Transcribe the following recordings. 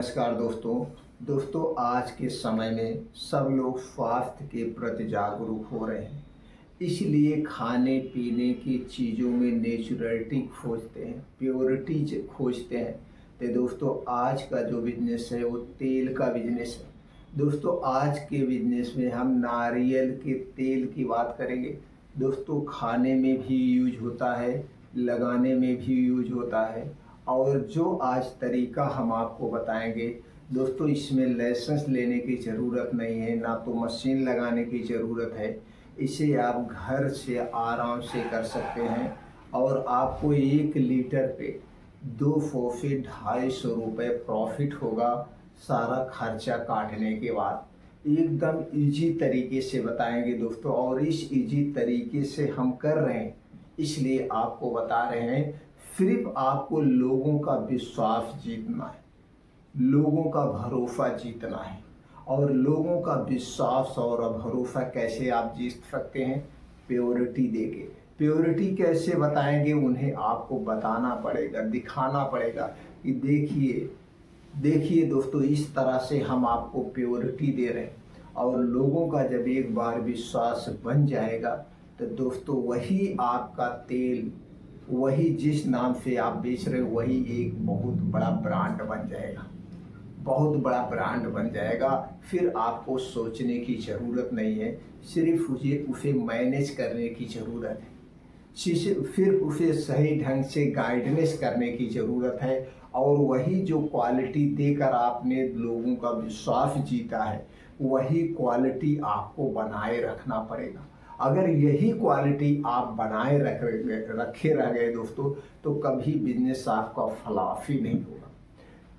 नमस्कार दोस्तों आज के समय में सब लोग स्वास्थ्य के प्रति जागरूक हो रहे हैं। इसलिए खाने पीने की चीज़ों में नेचुरलिटी खोजते हैं, प्योरिटी खोजते हैं। तो दोस्तों आज का जो बिजनेस है वो तेल का बिजनेस है। दोस्तों आज के बिजनेस में हम नारियल के तेल की बात करेंगे। दोस्तों खाने में भी यूज होता है, लगाने में भी यूज होता है। और जो आज तरीका हम आपको बताएंगे दोस्तों, इसमें लाइसेंस लेने की ज़रूरत नहीं है, ना तो मशीन लगाने की ज़रूरत है। इसे आप घर से आराम से कर सकते हैं और आपको 1 लीटर पे 200 से 250 रुपये प्रॉफिट होगा, सारा खर्चा काटने के बाद। एकदम इजी तरीके से बताएंगे दोस्तों, और इस इजी तरीके से हम कर रहे हैं इसलिए आपको बता रहे हैं। सिर्फ आपको लोगों का विश्वास जीतना है, लोगों का भरोसा जीतना है। और लोगों का विश्वास और भरोसा कैसे आप जीत सकते हैं? प्योरिटी देके। प्योरिटी कैसे बताएंगे? उन्हें आपको बताना पड़ेगा, दिखाना पड़ेगा कि देखिए दोस्तों, इस तरह से हम आपको प्योरिटी दे रहे हैं। और लोगों का जब एक बार विश्वास बन जाएगा तो दोस्तों वही आपका तेल, वही जिस नाम से आप बेच रहे हो, वही एक बहुत बड़ा ब्रांड बन जाएगा, बहुत बड़ा ब्रांड बन जाएगा। फिर आपको सोचने की ज़रूरत नहीं है, सिर्फ उसे मैनेज करने की ज़रूरत है, फिर उसे सही ढंग से गाइडेंस करने की ज़रूरत है। और वही जो क्वालिटी देकर आपने लोगों का विश्वास जीता है, वही क्वालिटी आपको बनाए रखना पड़ेगा। अगर यही क्वालिटी आप बनाए रखे रह गए दोस्तों, तो कभी बिजनेस आपका फ्लॉप ही नहीं होगा।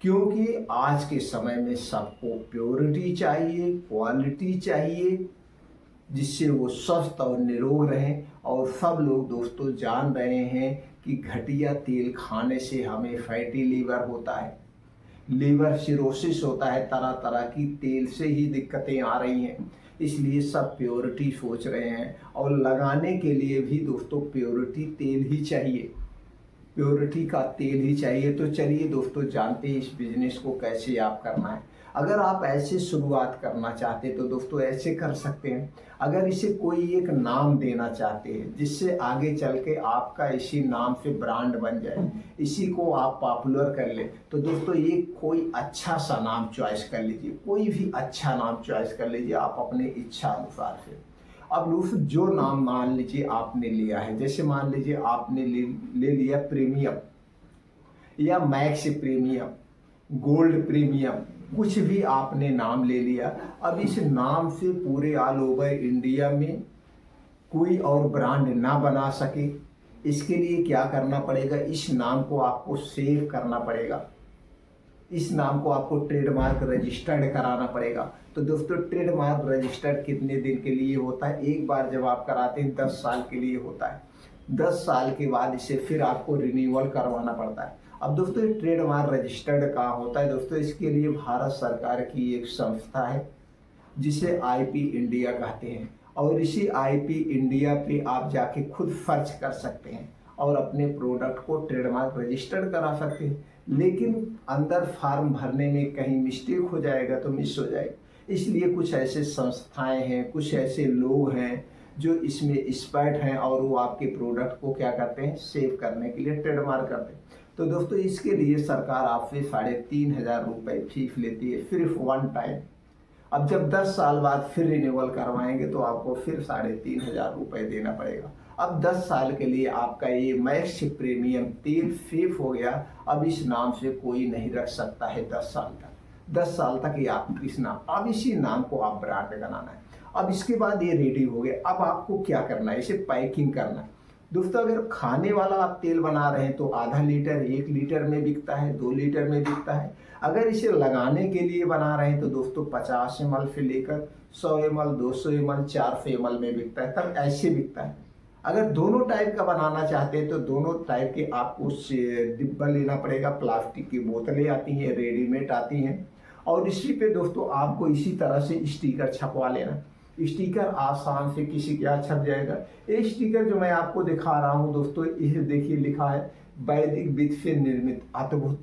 क्योंकि आज के समय में सबको प्योरिटी चाहिए, क्वालिटी चाहिए, जिससे वो स्वस्थ और निरोग रहें। और सब लोग दोस्तों जान रहे हैं कि घटिया तेल खाने से हमें फैटी लीवर होता है, लीवर सिरोसिस होता है, तरह तरह की तेल से ही दिक्कतें आ रही हैं। इसलिए सब प्योरिटी सोच रहे हैं। और लगाने के लिए भी दोस्तों प्योरिटी तेल ही चाहिए, प्योरिटी का तेल ही चाहिए। तो चलिए दोस्तों जानते हैं इस बिजनेस को कैसे आप करना है। अगर आप ऐसे शुरुआत करना चाहते हैं तो दोस्तों ऐसे कर सकते हैं। अगर इसे कोई एक नाम देना चाहते हैं जिससे आगे चल के आपका इसी नाम से ब्रांड बन जाए, इसी को आप पॉपुलर कर ले, तो दोस्तों ये कोई अच्छा सा नाम चॉइस कर लीजिए, कोई भी अच्छा नाम चॉइस कर लीजिए आप अपने इच्छा अनुसार से। अब दोस्तों जो नाम मान लीजिए आपने लिया है, जैसे मान लीजिए आपने ले लिया प्रीमियम या मैक्स प्रीमियम, गोल्ड प्रीमियम, कुछ भी आपने नाम ले लिया। अब इस नाम से पूरे ऑल ओवर इंडिया में कोई और ब्रांड ना बना सके, इसके लिए क्या करना पड़ेगा? इस नाम को आपको सेव करना पड़ेगा, इस नाम को आपको ट्रेडमार्क रजिस्टर्ड कराना पड़ेगा। तो दोस्तों ट्रेडमार्क रजिस्टर्ड कितने दिन के लिए होता है? एक बार जब आप कराते हैं 10 साल के लिए होता है। 10 साल के बाद इसे फिर आपको रिन्यूअल करवाना पड़ता है। अब दोस्तों ये ट्रेडमार्क रजिस्टर्ड कहाँ होता है दोस्तों? इसके लिए भारत सरकार की एक संस्था है जिसे आईपी इंडिया कहते हैं। और इसी आईपी इंडिया पे आप जाके खुद सर्च कर सकते हैं और अपने प्रोडक्ट को ट्रेडमार्क रजिस्टर्ड करा सकते हैं। लेकिन अंदर फॉर्म भरने में कहीं मिस्टेक हो जाएगा तो मिस हो जाएगा। इसलिए कुछ ऐसे संस्थाएं हैं, कुछ ऐसे लोग हैं जो इसमें एक्सपर्ट हैं और वो आपके प्रोडक्ट को क्या करते हैं? सेव करने के लिए ट्रेडमार्क करते हैं। तो दोस्तों इसके लिए सरकार आपसे 3,500 रुपये फीस लेती है, सिर्फ वन टाइम। अब जब 10 साल बाद फिर रिन्यूअल करवाएंगे तो आपको फिर 3,500 रुपये देना पड़ेगा। अब 10 साल के लिए आपका ये मैक्स प्रीमियम तेल सेफ हो गया। अब इस नाम से कोई नहीं रख सकता है 10 साल तक। 10 साल तक ये आप इस नाम, अब इसी नाम को आप ब्रांड बनाना है। अब इसके बाद ये रेडी हो गया। अब आपको क्या करना है? इसे पैकिंग करना है। दोस्तों अगर खाने वाला आप तेल बना रहे हैं तो आधा लीटर 1 लीटर में बिकता है, 2 लीटर में बिकता है। अगर इसे लगाने के लिए बना रहे हैं तो दोस्तों 50 ml से लेकर 100 ml, 200 ml, 400 ml में बिकता है, तब ऐसे बिकता है। अगर दोनों टाइप का बनाना चाहते हैं तो दोनों टाइप के आपको डिब्बा लेना पड़ेगा। प्लास्टिक की बोतलें आती हैं, रेडीमेड आती हैं। और इसी पे दोस्तों आपको इसी तरह से स्टिकर छपवा लेना। स्टिकर आसान से किसी के यहाँ छप जाएगा। ये स्टिकर जो मैं आपको दिखा रहा हूँ दोस्तों, इसे देखिए लिखा है वैदिक विधि से निर्मित अद्भुत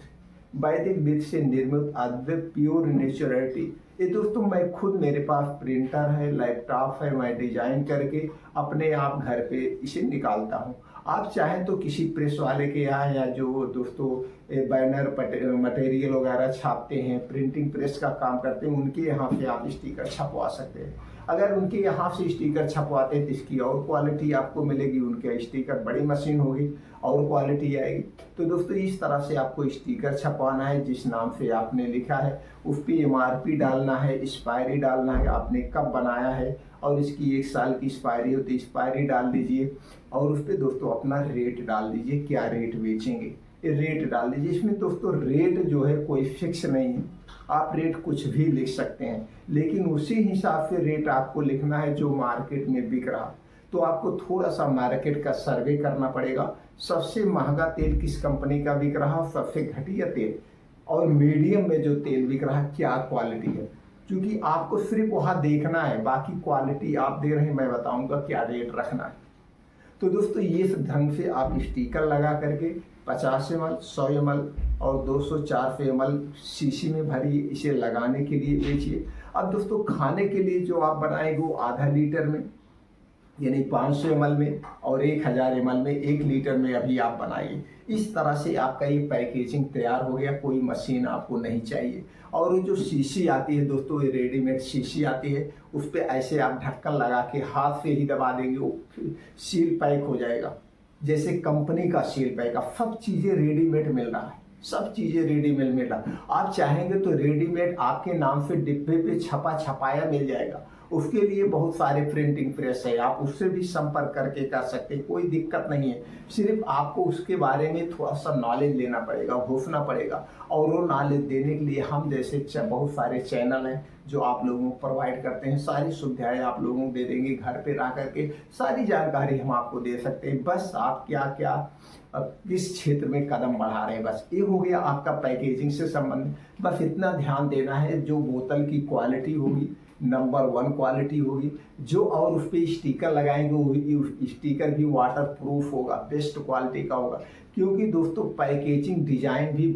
वैदिक विधि से निर्मित अद्भुत प्योर नेचुरलिटी। ये दोस्तों मैं खुद, मेरे पास प्रिंटर है, लैपटॉप है, मैं डिजाइन करके अपने आप घर पे इसे निकालता हूँ। आप चाहें तो किसी प्रेस वाले के यहाँ, या जो दोस्तों बैनर मटेरियल वगैरह छापते हैं, प्रिंटिंग प्रेस का काम करते हैं, उनके यहाँ से आप स्टिकर छपवा सकते हैं। अगर उनके यहाँ से स्टिकर छपवाते हैं तो इसकी और क्वालिटी आपको मिलेगी, उनके स्टिकर बड़ी मशीन होगी और क्वालिटी आएगी। तो दोस्तों इस तरह से आपको स्टिकर छपवाना है, जिस नाम से आपने लिखा है उस पर MRP डालना है, एक्सपायरी डालना है, आपने कब बनाया है और इसकी 1 साल की एक्सपायरी होती है, एक्सपायरी डाल दीजिए और उस पर दोस्तों अपना रेट डाल दीजिए, क्या रेट बेचेंगे ये रेट डाल दीजिए। इसमें दोस्तों रेट जो है कोई फिक्स नहीं है, आप रेट कुछ भी लिख सकते हैं, लेकिन उसी हिसाब से रेट आपको लिखना है जो मार्केट में बिक रहा। तो आपको थोड़ा सा मार्केट का सर्वे करना पड़ेगा, सबसे महंगा तेल किस कंपनी का बिक रहा, सबसे घटिया तेल और मीडियम में जो तेल बिक रहा है क्या क्वालिटी है, क्योंकि आपको सिर्फ वहाँ देखना है, बाकी क्वालिटी आप दे रहे हैं, मैं बताऊंगा क्या रेट रखना है। तो दोस्तों ये ढंग से आप स्टिकर लगा करके 50 ml, 100 ml और 204 ml शीशी में भरिए, इसे लगाने के लिए बेचिए। अब दोस्तों खाने के लिए जो आप बनाएंगे वो आधा लीटर में, यानी 500 ml में और 1000 ml में, 1 लीटर में अभी आप बनाइए। इस तरह से आपका ये पैकेजिंग तैयार हो गया, कोई मशीन आपको नहीं चाहिए। और जो शीशी आती है दोस्तों, ये रेडीमेड शीशी आती है, उस पर ऐसे आप ढक्कन लगा के हाथ से ही दबा देंगे, वो सील पैक हो जाएगा, जैसे कंपनी का सील पैक। अब सब चीज़ें रेडीमेड मिल रहा है, सब चीज़ें रेडीमेड मिल रहा। आप चाहेंगे तो रेडीमेड आपके नाम से डिब्बे पे छपा छपाया मिल जाएगा, उसके लिए बहुत सारे प्रिंटिंग प्रेस है, आप उससे भी संपर्क करके कर सकते हैं, कोई दिक्कत नहीं है। सिर्फ आपको उसके बारे में थोड़ा सा नॉलेज लेना पड़ेगा, घुसना पड़ेगा, और वो नॉलेज देने के लिए हम जैसे बहुत सारे चैनल हैं जो आप लोगों को प्रोवाइड करते हैं, सारी सुविधाएं आप लोगों को दे देंगे, घर पे रह करके सारी जानकारी हम आपको दे सकते हैं। बस आप क्या क्या किस क्षेत्र में कदम बढ़ा रहे हैं, बस ये हो गया आपका पैकेजिंग से संबंधित। बस इतना ध्यान देना है, जो बोतल की क्वालिटी होगी नंबर 1 क्वालिटी होगी, जो और उस पर स्टिकर लगाएंगे वो स्टिकर भी वाटर प्रूफ होगा, बेस्ट क्वालिटी का होगा। क्योंकि दोस्तों पैकेजिंग डिजाइन भी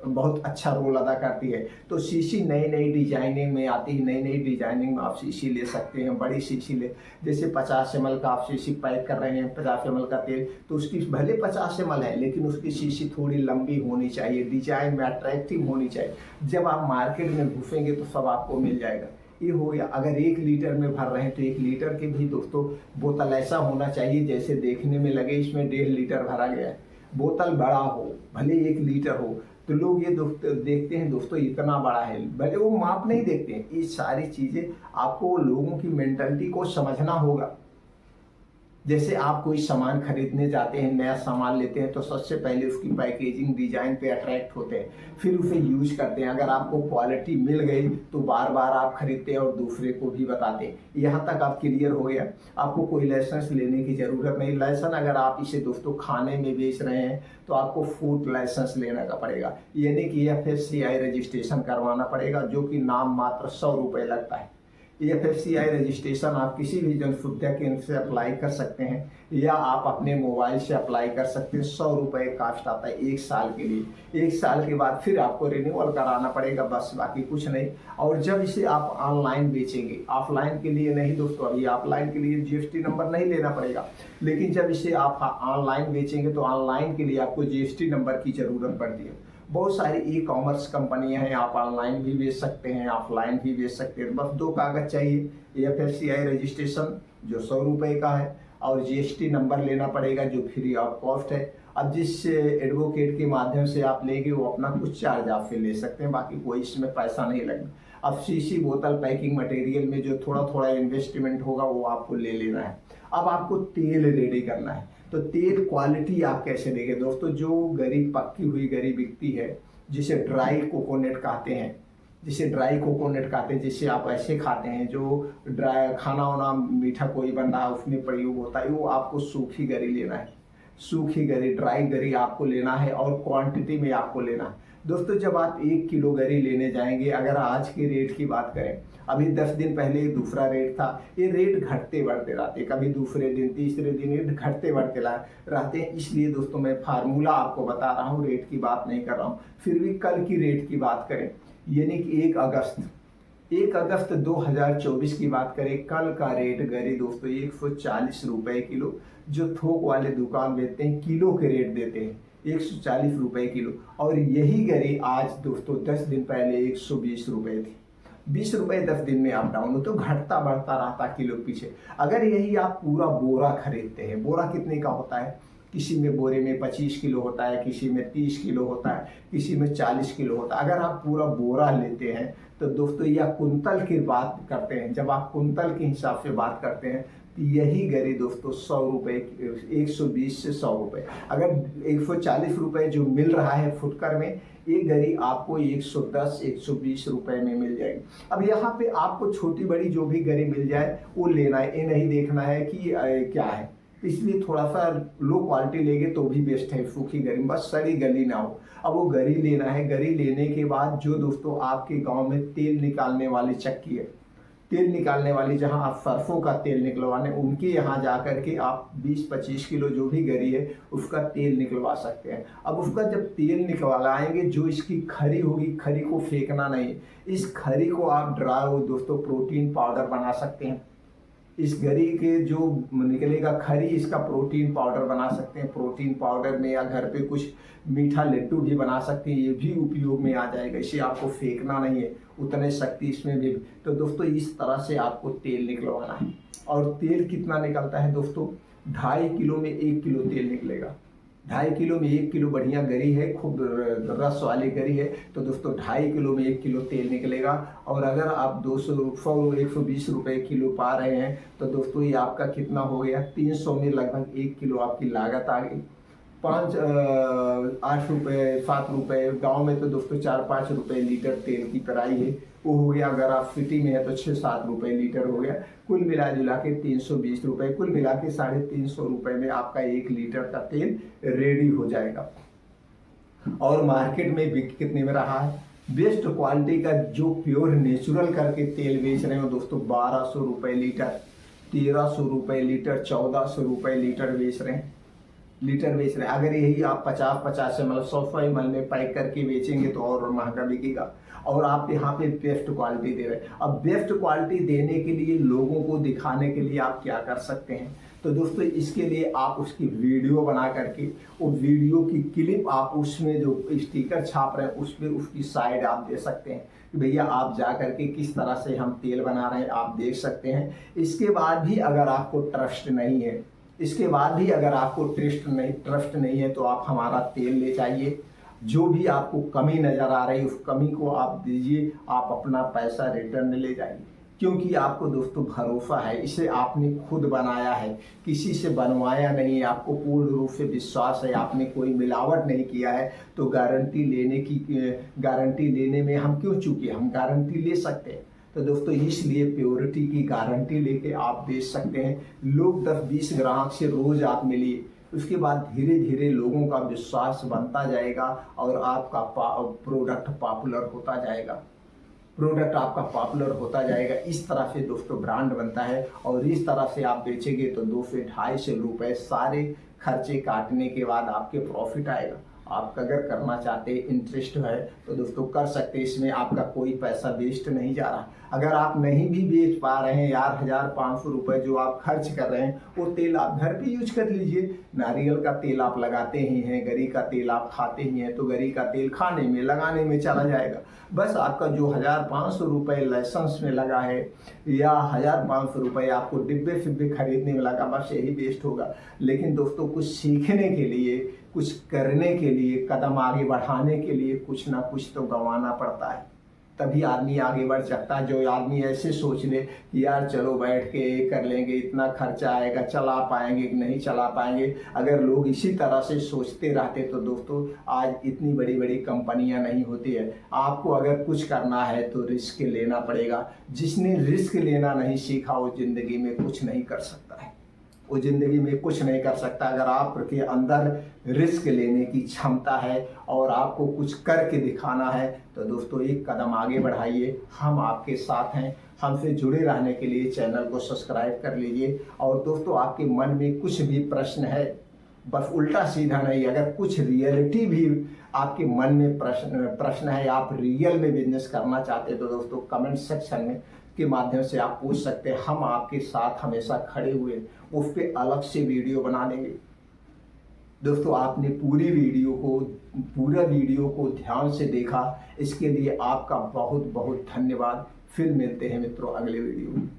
बहुत अच्छा रोल अदा करती है। तो शीशी नई नई डिजाइनिंग में आती है, नई नई डिजाइनिंग में आप शीशी ले सकते हैं, बड़ी शीशी ले, जैसे 50 ml का आप शीशी पैक कर रहे हैं, 50 ml का तेल, तो उसकी भले 50 ml है लेकिन उसकी शीशी थोड़ी लंबी होनी चाहिए, डिजाइन में अट्रैक्टिव होनी चाहिए। जब आप मार्केट में घुसेंगे तो सब आपको मिल जाएगा। ये हो गया। अगर 1 लीटर में भर रहे हैं तो 1 लीटर के भी दोस्तों बोतल ऐसा होना चाहिए जैसे देखने में लगे इसमें 1.5 लीटर भरा गया है। बोतल बड़ा हो, भले 1 लीटर हो, तो लोग ये देखते हैं दोस्तों इतना बड़ा है, भले वो माप नहीं देखते हैं। ये सारी चीज़ें आपको लोगों की मेंटालिटी को समझना होगा। जैसे आप कोई सामान खरीदने जाते हैं, नया सामान लेते हैं, तो सबसे पहले उसकी पैकेजिंग डिजाइन पे अट्रैक्ट होते हैं, फिर उसे यूज करते हैं। अगर आपको क्वालिटी मिल गई तो बार बार आप खरीदते हैं और दूसरे को भी बताते हैं। यहाँ तक आप क्लियर हो गया, आपको कोई लाइसेंस लेने की जरूरत नहीं। लाइसेंस अगर आप इसे दोस्तों खाने में बेच रहे हैं तो आपको फूड लाइसेंस लेने का पड़ेगा, यानी कि FSCI रजिस्ट्रेशन करवाना पड़ेगा, जो कि नाम मात्र 100 रुपये लगता है। FSCI रजिस्ट्रेशन आप किसी भी जन सुविधा केंद्र से अप्लाई कर सकते हैं, या आप अपने मोबाइल से अप्लाई कर सकते हैं। 100 रुपये कास्ट आता है 1 साल के लिए। 1 साल के बाद फिर आपको रिन्यूअल कराना पड़ेगा, बस, बाकी कुछ नहीं। और जब इसे आप ऑनलाइन बेचेंगे, ऑफलाइन के लिए नहीं दोस्तों, अभी ऑफलाइन के लिए GST नंबर नहीं लेना पड़ेगा, लेकिन जब इसे आप ऑनलाइन बेचेंगे तो ऑनलाइन के लिए आपको GST नंबर की जरूरत पड़ती है। बहुत सारी ई-कॉमर्स कंपनियां हैं, आप ऑनलाइन भी बेच सकते हैं, ऑफलाइन भी बेच सकते हैं। बस 2 कागज चाहिए, FSCI रजिस्ट्रेशन जो 100 रुपये का है, और GST नंबर लेना पड़ेगा जो फ्री ऑफ कॉस्ट है। अब जिस एडवोकेट के माध्यम से आप लेंगे वो अपना कुछ चार्ज आपसे ले सकते हैं, बाकी कोई इसमें पैसा नहीं लगना। अब शीशी बोतल पैकिंग मटेरियल में जो थोड़ा थोड़ा इन्वेस्टमेंट होगा वो आपको ले लेना है। अब आपको तेल रेडी करना है, तो तेल क्वालिटी आप कैसे देंगे दोस्तों? जो गरीब पक्की हुई गरीब बिकती है, जिसे ड्राई कोकोनट कहते हैं, जिसे आप ऐसे खाते हैं, जो ड्राई खाना वाना मीठा कोई बन रहा है उसमें प्रयोग होता है, वो आपको सूखी गरी लेना है। सूखी गरी, ड्राई गरी आपको लेना है और क्वांटिटी में आपको लेना है। दोस्तों जब आप 1 किलो गरी लेने जाएंगे, अगर आज के रेट की बात करें, अभी 10 दिन पहले दूसरा रेट था, ये रेट घटते बढ़ते रहते, कभी दूसरे दिन तीसरे दिन ये घटते बढ़ते रहते हैं। इसलिए दोस्तों मैं फार्मूला आपको बता रहा हूँ, रेट की बात नहीं कर रहा हूँ। फिर भी कल की रेट की बात करें, यानी कि 1 अगस्त 2024 की बात करें, कल का रेट गरी दोस्तों 140 रुपए किलो। जो थोक वाले दुकान बेचते हैं किलो के रेट देते हैं 140 रुपए किलो, और यही गरी आज दोस्तों 10 दिन पहले 120 रुपए थी। 20 रुपए 10 दिन में अप डाउन हो, तो घटता बढ़ता रहता किलो पीछे। अगर यही आप पूरा बोरा खरीदते हैं, बोरा कितने का होता है, किसी में बोरे में 25 किलो होता है, किसी में 30 किलो होता है, किसी में 40 किलो होता है। अगर आप पूरा बोरा लेते हैं तो दोस्तों, या कुंतल की बात करते हैं, जब आप कुंतल के हिसाब से बात करते हैं तो यही गरी दोस्तों 100 रुपये, 120 से 100 रुपये। अगर 140 रुपये जो मिल रहा है फुटकर में, ये गरी आपको 110 120 रुपए में मिल जाएगी। अब यहाँ पे आपको छोटी बड़ी जो भी गरी मिल जाए वो लेना है, ये नहीं देखना है कि क्या है। इसलिए थोड़ा सा लो क्वालिटी लेंगे तो भी बेस्ट है, सूखी गरी, बस सड़ी गली ना हो। अब वो गरी लेना है, गरी लेने के बाद जो दोस्तों आपके गांव में तेल निकालने वाली चक्की है, तेल निकालने वाली, जहां आप सरसों का तेल निकलवाने, उनके यहाँ जा कर के आप 20-25 किलो जो भी गरी है उसका तेल निकलवा सकते हैं। अब उसका जब तेल निकलवाएंगे, जो इसकी खरी होगी, खरी को फेंकना नहीं, इस खरी को आप ड्राई दोस्तों प्रोटीन पाउडर बना सकते हैं। इस गरी के जो निकलेगा खरी, इसका प्रोटीन पाउडर बना सकते हैं। प्रोटीन पाउडर में या घर पे कुछ मीठा लड्डू भी बना सकते हैं, ये भी उपयोग में आ जाएगा। इसे आपको फेंकना नहीं है, उतने शक्ति इसमें भी। तो दोस्तों इस तरह से आपको तेल निकलवाना है। और तेल कितना निकलता है दोस्तों, 2.5 किलो में 1 किलो तेल निकलेगा। 2.5 किलो में 1 किलो बढ़िया गरी है, खूब रस वाली गरी है, तो दोस्तों 2.5 किलो में 1 किलो तेल निकलेगा। और अगर आप 120 रुपए किलो पा रहे हैं तो दोस्तों ये आपका कितना हो गया, 300 में लगभग 1 किलो आपकी लागत आ गई। 8 रुपये 7 रुपये, गाँव में तो दोस्तों 4-5 रुपये लीटर तेल की पेराई है, वो हो गया। अगर आप सिटी में है तो 6-7 रुपये लीटर हो गया। कुल मिला जुला के 320 रुपये, कुल मिला के 350 रुपये में आपका 1 लीटर का तेल रेडी हो जाएगा। और मार्केट में बिक कितने में रहा है, बेस्ट क्वालिटी का जो प्योर नेचुरल करके तेल बेच रहे हो दोस्तों 1200 रुपये लीटर, 1300 रुपये लीटर, 1400 रुपये लीटर बेच रहे हैं, अगर यही आप 50-50 ml 100 ml में पैक करके बेचेंगे तो और महंगा बिकेगा। और आप यहाँ पे बेस्ट क्वालिटी दे रहे हैं। अब बेस्ट क्वालिटी देने के लिए, लोगों को दिखाने के लिए आप क्या कर सकते हैं, तो दोस्तों इसके लिए आप उसकी वीडियो बना करके, वो वीडियो की क्लिप आप उसमें जो स्टिकर छाप रहे हैं उसमें उसकी साइड आप दे सकते हैं कि भैया आप जा करके किस तरह से हम तेल बना रहे हैं, आप देख सकते हैं। इसके बाद भी अगर आपको ट्रस्ट नहीं है, ट्रस्ट नहीं है तो आप हमारा तेल ले जाइए। जो भी आपको कमी नज़र आ रही है उस कमी को आप दीजिए, आप अपना पैसा रिटर्न ले जाइए। क्योंकि आपको दोस्तों भरोसा है, इसे आपने खुद बनाया है, किसी से बनवाया नहीं है, आपको पूर्ण रूप से विश्वास है, आपने कोई मिलावट नहीं किया है। तो गारंटी लेने में हम क्यों चूके, हम गारंटी ले सकते हैं। तो दोस्तों इसलिए प्योरिटी की गारंटी लेके आप बेच सकते हैं। लोग 10-20 ग्राहक से रोज आप मिलिए, उसके बाद धीरे धीरे लोगों का विश्वास बनता जाएगा और आपका प्रोडक्ट आपका पॉपुलर होता जाएगा। इस तरह से दोस्तों ब्रांड बनता है। और इस तरह से आप बेचेंगे तो 2 से 250 रुपये सारे खर्चे काटने के बाद आपके प्रॉफिट आएगा। आप अगर करना चाहते हैं, इंटरेस्ट है तो दोस्तों कर सकते हैं, इसमें आपका कोई पैसा वेस्ट नहीं जा रहा। अगर आप नहीं भी बेच पा रहे हैं यार, 1500 रुपये जो आप खर्च कर रहे हैं वो तेल आप घर पे यूज कर लीजिए। नारियल का तेल आप लगाते ही हैं, गरी का तेल आप खाते ही हैं, तो गरी का तेल खाने में लगाने में चला जाएगा। बस आपका जो 1500 रुपये लाइसेंस में लगा है या 1500 रुपये आपको डिब्बे फिब्बे खरीदने में लगा, बस यही वेस्ट होगा। लेकिन दोस्तों कुछ सीखने के लिए, कुछ करने के लिए, कदम आगे बढ़ाने के लिए कुछ ना कुछ तो गंवाना पड़ता है, तभी आदमी आगे बढ़ सकता है। जो आदमी ऐसे सोच ले कि यार चलो बैठ के कर लेंगे, इतना खर्चा आएगा, चला पाएंगे कि नहीं चला पाएंगे, अगर लोग इसी तरह से सोचते रहते तो दोस्तों आज इतनी बड़ी बड़ी कंपनियां नहीं होती है। आपको अगर कुछ करना है तो रिस्क लेना पड़ेगा। जिसने रिस्क लेना नहीं सीखा वो जिंदगी में कुछ नहीं कर सकता है। वो ज़िंदगी में कुछ नहीं कर सकता। अगर आपके अंदर रिस्क लेने की क्षमता है और आपको कुछ करके दिखाना है तो दोस्तों एक कदम आगे बढ़ाइए। हम आपके साथ हैं। हमसे जुड़े रहने के लिए चैनल को सब्सक्राइब कर लीजिए। और दोस्तों आपके मन में कुछ भी प्रश्न है, बस उल्टा सीधा नहीं, अगर कुछ रियलिटी भी आपके मन में प्रश्न है, आप रियल में बिजनेस करना चाहते हैं तो दोस्तों कमेंट सेक्शन में के माध्यम से आप पूछ सकते हैं। हम आपके साथ हमेशा खड़े हुए उस पर अलग से वीडियो बना देंगे। दोस्तों आपने पूरा वीडियो को ध्यान से देखा, इसके लिए आपका बहुत बहुत धन्यवाद। फिर मिलते हैं मित्रों अगले वीडियो में।